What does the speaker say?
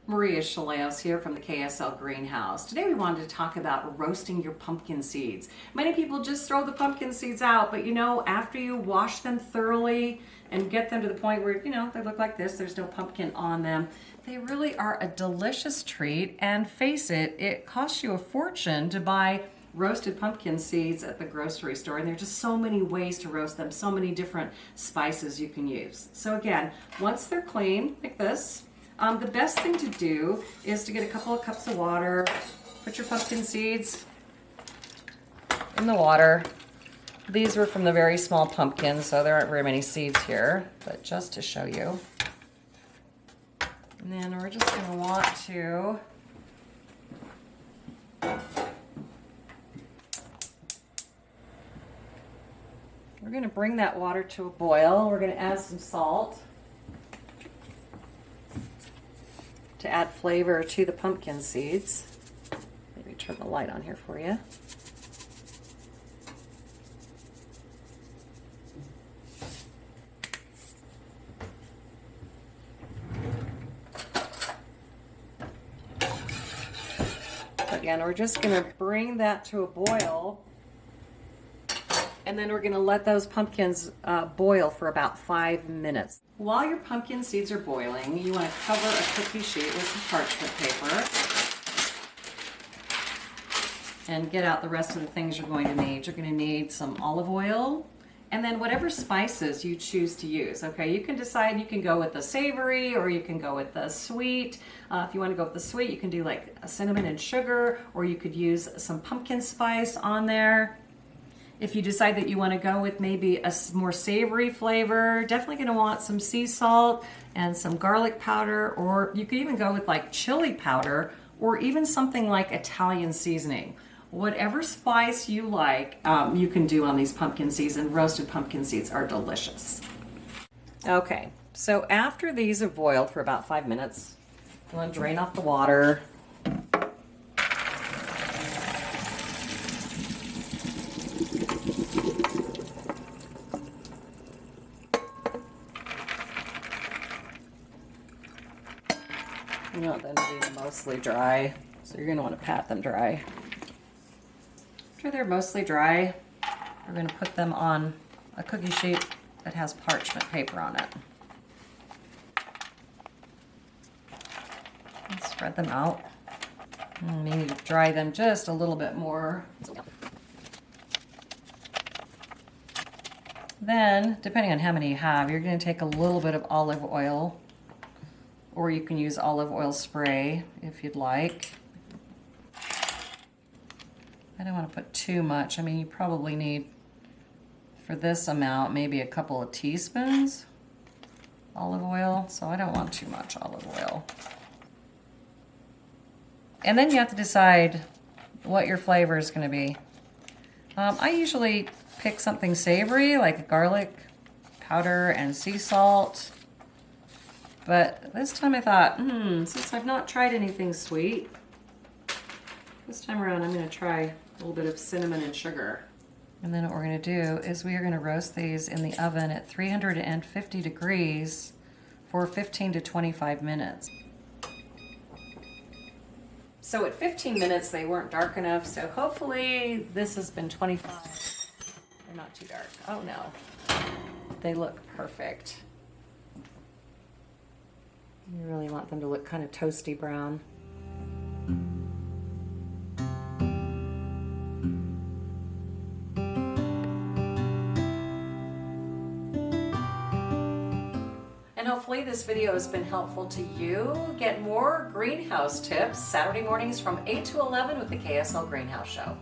Maria Shilaos here from the KSL Greenhouse. Today we wanted to talk about roasting your pumpkin seeds. Many people just throw the pumpkin seeds out, but you know, after you wash them thoroughly and get them to the point where, you know, they look like this, there's no pumpkin on them, they really are a delicious treat. And face it, it costs you a fortune to buy roasted pumpkin seeds at the grocery store, and there are just so many ways to roast them, so many different spices you can use. So again, once they're clean, like this, the best thing to do is to get a couple of cups of water, put your pumpkin seeds in the water. These were from the very small pumpkins, so there aren't very many seeds here, but just to show you. And then we're just going to want to bring that water to a boil. We're going to add some salt to add flavor to the pumpkin seeds. Maybe turn the light on here for you. Again, we're just going to bring that to a boil, and then we're going to let those pumpkins boil for about 5 minutes. While your pumpkin seeds are boiling, you want to cover a cookie sheet with some parchment paper and get out the rest of the things you're going to need. You're going to need some olive oil and then whatever spices you choose to use. Okay, you can decide, you can go with the savory or you can go with the sweet. If you want to go with the sweet, you can do like a cinnamon and sugar, or you could use some pumpkin spice on there. If you decide that you want to go with maybe a more savory flavor, definitely going to want some sea salt and some garlic powder, or you could even go with like chili powder or even something like Italian seasoning. Whatever spice you like, you can do on these pumpkin seeds, and roasted pumpkin seeds are delicious. Okay, so after these have boiled for about 5 minutes, I'm going to drain off the water. You want them to be mostly dry, so you're going to want to pat them dry. After they're mostly dry, we're going to put them on a cookie sheet that has parchment paper on it. And spread them out. And maybe dry them just a little bit more. Then, depending on how many you have, you're going to take a little bit of olive oil, or you can use olive oil spray if you'd like. I don't want to put too much. I mean, you probably need, for this amount, maybe a couple of teaspoons olive oil, so I don't want too much olive oil. And then you have to decide what your flavor is going to be. I usually pick something savory, like garlic powder and sea salt. But this time I thought, since I've not tried anything sweet, this time around I'm going to try a little bit of cinnamon and sugar. And then what we're going to do is we are going to roast these in the oven at 350 degrees for 15 to 25 minutes. So at 15 minutes they weren't dark enough, so hopefully this has been 25. They're not too dark. Oh no, they look perfect. You really want them to look kind of toasty brown. And hopefully this video has been helpful to you. Get more greenhouse tips Saturday mornings from 8 to 11 with the KSL Greenhouse Show.